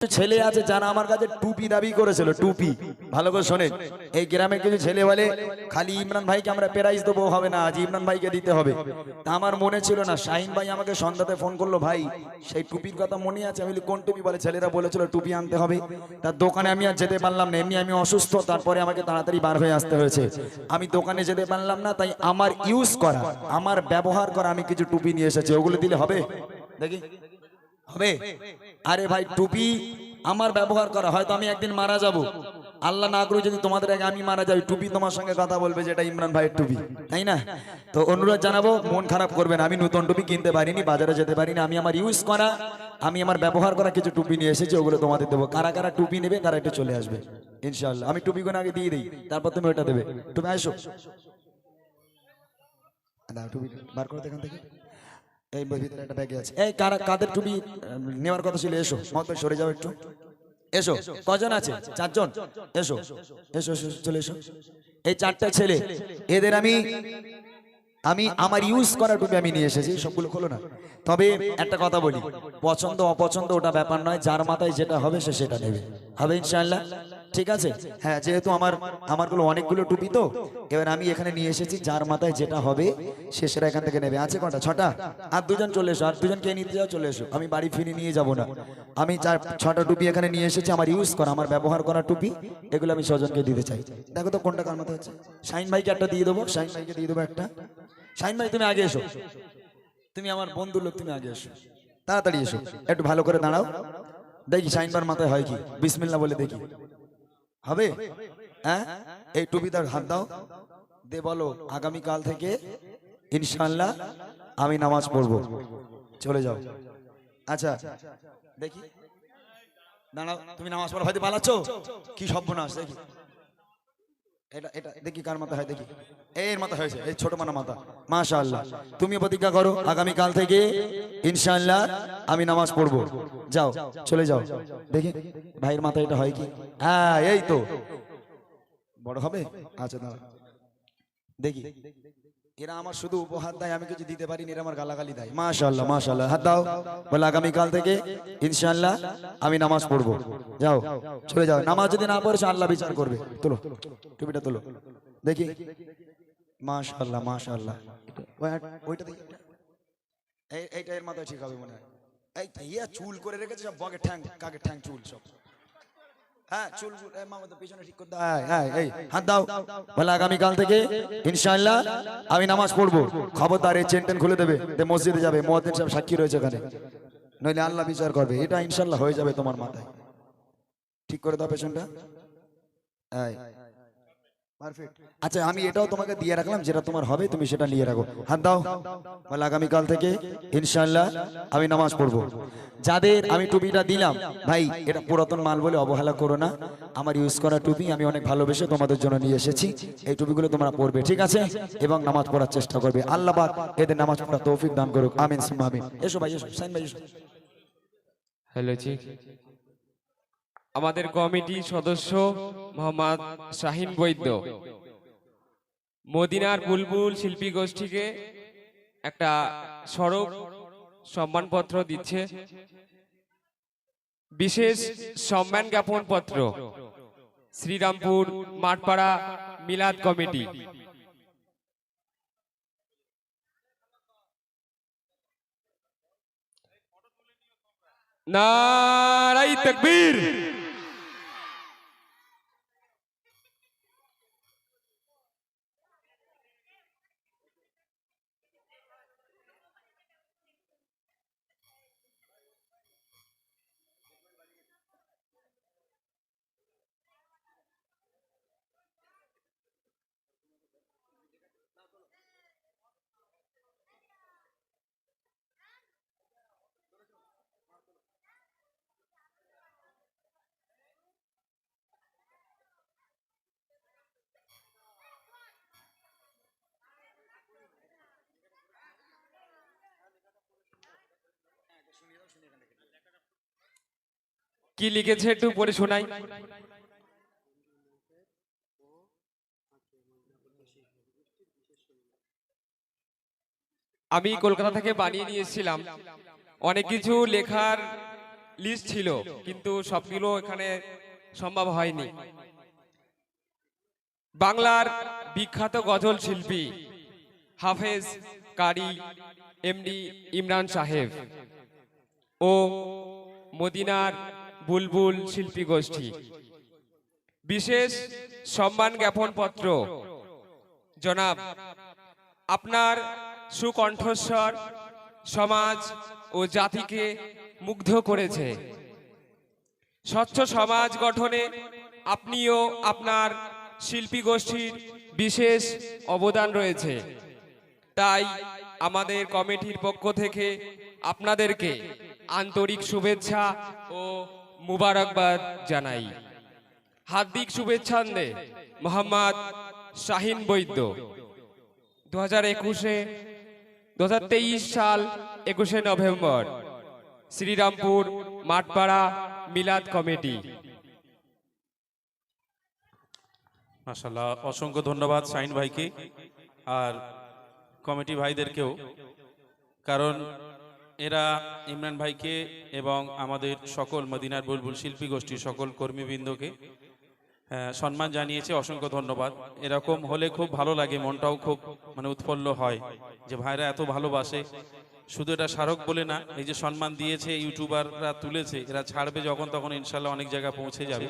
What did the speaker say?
ছেলে আছে যারা আমার কাছে টুপি দাবি করেছিল, টুপি। ভালো করে শোনেন, এই গ্রামে কিছু ছেলে বলে খালি ইমরান ভাইকে আমরা প্রাইজ দেবো, হবে না, আজ ইমরান ভাইকে দিতে হবে। তা আমার মনে ছিল না, শাহিন ভাই আমাকে সন্ধ্যাতে ফোন করলো, ভাই সেই টুপির কথা মনে আছে? আমি বলি কোন টুপি? বলে ছেলেরা বলেছিল টুপি আনতে হবে। তার দোকানে আমি আর যেতে পারলাম না, এমনি আমি অসুস্থ, তারপরে আমাকে তাড়াতাড়ি বার হয়ে আসতে হয়েছে। আমি দোকানে যেতে পারলাম না, তাই আমার ইউজ করা, আমার ব্যবহার করা আমি কিছু টুপি নিয়ে এসেছি, ওগুলো দিলে হবে? দেখি হবে? আরে ভাই, টুপি আমার ব্যবহার করা, হয়তো আমি একদিন মারা যাব, আল্লাহ না করুক যদি তোমাদের আগে আমি মারা যাই, টুপি তোমার সঙ্গে কথা বলবে যেটা ইমরান ভাইয়ের টুপি, তাই না? তো অনুরোধ জানাবো, মন খারাপ করবেন, আমি নতুন টুপি কিনতে পারিনি, বাজারে যেতে পারিনি, আমি আমার ইউজ করা, আমি আমার ব্যবহার করা কিছু টুপি নিয়ে এসেছি, ওগুলো তোমাদের দেবো। কারা কারা টুপি নেবে তারা একটু চলে আসবে ইনশাআল্লাহ। আমি টুপিগুলো আগে দিয়ে দিই, তারপর তুমি ওটা দেবে। তুমি আসো, টুপি বার করে এখান থেকে। এই ভিতরে একটা ব্যাগে আছে। এই কাদের টুপি নেওয়ার কথা ছিল? এসো, মত সরে যাও একটু, এসো। কজন আছে? চারজন। এসো এসো এসো, চলে এসো। এই চারটা ছেলে, এদের আমি আমি আমার ইউজ করা টুপি আমি নিয়ে এসেছি, সবগুলো খোলো না। তবে একটা কথা বলি, পছন্দ অপছন্দ ওটা ব্যাপার নয়, যার মাথায় যেটা হবে সে সেটা নেবে, হবে ইনশাআল্লাহ, ঠিক আছে? হ্যাঁ, যেহেতু আমারগুলো অনেকগুলো টুপি, তো এবার আমি এখানে নিয়ে এসেছি, যার মাথায় যেটা হবে সে সেটা এখান থেকে নেবে। আছে কটা? ছটা। আর দুজন চলে এসো, আর দুজন কে নিতে যাও, চলে এসো, আমি বাড়ি ফিরে নিয়ে যাব না। আমি ছটা টুপি এখানে নিয়ে এসেছি, আমার ইউজ করা, আমার ব্যবহার করা টুপি, এগুলো আমি স্বজনকে দিতে চাই। দেখো তো কোনটা কার মাথায় হচ্ছে। শাহিন ভাইকে একটা দিয়ে দেবো, শাহিন ভাইকে দিয়ে দেবো একটা। শাহিন ভাই তুমি আগে এসো, তুমি আমার বন্ধু লোক, তুমি আগে এসো, তাড়াতাড়ি এসো, একটু ভালো করে দাঁড়াও। দেখি শাহিন ভাইয়ের মাথায় হয় কি, বিসমিল্লাহ বলে দেখি, হবে? হ্যাঁ, এই টুপিটার হাত দাও, দে বলো আগামী কাল থেকে ইনশাআল্লাহ আমি নামাজ পড়বো, চলে যাও। আচ্ছা দেখি, দাঁড়াও, তুমি নামাজ পড়া হয়তো পালাচ্ছ, কি সর্বনাশ। দেখি এটা এটা দেখি কার মাথা হয়, দেখি। এর মাথা হয়েছে, এই ছোট মানা মাথা, মাশাআল্লাহ। তুমি প্রতিজ্ঞা করো আগামী কাল থেকে ইনশাআল্লাহ আমি নামাজ পড়বো, যাও, চলে যাও। দেখি ভাইয়ের মাথা এটা হয় কি? হ্যাঁ, এই তো বড় হবে। আচ্ছা দাঁড়া, দেখি। এরা আমার শুধু উপহার দেয়, আমি কিছু দিতে পারিনি, এরা আমার গালাগালি দেয়। মাশাআল্লাহ মাশাআল্লাহ, হাত দাও, বলে আগামী কাল থেকে ইনশাআল্লাহ আমি নামাজ পড়বো, যাও, চলে যাও। নামাজ যদি না পড়েছো আল্লাহ বিচার করবে। তোলো টুপিটা, তোলো, দেখি। মাশাআল্লাহ মাশাআল্লাহ, ওইটা দেখি, এইটা এর মাথায় ঠিক হবে মনে হয়। এই ইয়া চুল করে রেখেছে সব, বগের ঠ্যাং, কাকের ঠ্যাং চুল সব। হ্যাঁ, চুল মামা তো পিছনে ঠিক করতে হয়। হ্যাঁ, এই হাত দাও, বলে আগামী কাল থেকে ইনশাআল্লাহ আমি নামাজ পড়বো। খবরদার এই চেন টেন খুলে দেবে, মসজিদে যাবে, মুয়াজ্জিন সাহেব সাক্ষী রয়েছে ওখানে, নইলে আল্লাহ বিচার করবে। এটা ইনশাআল্লাহ হয়ে যাবে তোমার মাথায়, ঠিক করে দাও পেছনটা। পারফেক্ট। আচ্ছা, আমি এটাও তোমাকে দিয়ে রাখলাম, যেটা তোমার হবে তুমি সেটা নিয়ে রাখো। হাত দাও, বলে আগামী কাল থেকে ইনশাআল্লাহ আমি নামাজ পড়বো। যাদের আমি টুপিটা দিলাম, ভাই এটা পুরাতন মাল বলে অবহেলা করো না, আমার ইউজ করা টুপি, আমি অনেক ভালোবেসে তোমাদের জন্য নিয়ে এসেছি। এই টুপিগুলো তোমরা পরবে, ঠিক আছে? এবং নামাজ পড়ার চেষ্টা করবে, আল্লাহ পাক এদের নামাজ পড়ার তৌফিক দান করুক, আমিন সুম্মা আমিন। এসো ভাই, এসো সাইন ভাই, এসো। হ্যালো জি, আমাদের কমিটি সদস্য মোহাম্মদ শাহিন বৈদ্য মদিনার বুলবুল শিল্পী গোষ্ঠীকে একটা স্মারক সম্মানপত্র দিচ্ছে। বিশেষ সম্মান জ্ঞাপন পত্র শ্রীরামপুর মাঠপাড়া মিলাদ কমিটি। নারায়ে তাকবীর। কি লিখেছে একটু পড়ে শোনাই। আমি কলকাতা থেকে বানিয়ে নিয়ে এসেছিলাম, অনেক কিছু লিস্ট ছিল, কিন্তু সবগুলো এখানে সম্ভব হয়নি। বাংলার বিখ্যাত গজল শিল্পী হাফেজ কারি এমডি ইমরান সাহেব ও মদিনার বুলবুল শিল্পী গোষ্ঠী বিশেষ সম্মান জ্ঞাপন পত্র। জনাব, আপনার সুকণ্ঠস্বর সমাজ ও জাতিকে মুগ্ধ করেছে। স্বচ্ছ সমাজ গঠনে আপনিও আপনার শিল্পী গোষ্ঠীর বিশেষ অবদান রয়েছে। তাই আমাদের কমিটির পক্ষ থেকে আপনাদেরকে আন্তরিক শুভেচ্ছা ও মুবারকবাদ জানাই। হার্দিক শুভেচ্ছান্দে মোহাম্মদ শাহিন বৈদ্য। 2023 সাল 21 নভেম্বর, শ্রীরামপুর মাঠপাড়া মিলাদ কমিটি। মাশাআল্লাহ, অসংখ্য ধন্যবাদ শাহিন ভাইকে আর কমিটি ভাইদেরকেও, কারণ এরা ইমরান ভাইকে এবং আমাদের সকল মদিনার বুলবুল শিল্পী গোষ্ঠীর সকল কর্মীবৃন্দকে সম্মান জানিয়েছে। অসংখ্য ধন্যবাদ। এরকম হলে খুব ভালো লাগে, মনটাও খুব উৎফুল্ল হয় যে ভাইরা এত ভালোবাসে। শুধু এটা স্মারক বলে না, এই যে সম্মান দিয়েছে ইউটিউবাররা তুলেছে, এরা ছাড়বে যখন তখন ইনশাল্লাহ অনেক জায়গায় পৌঁছে যাবে।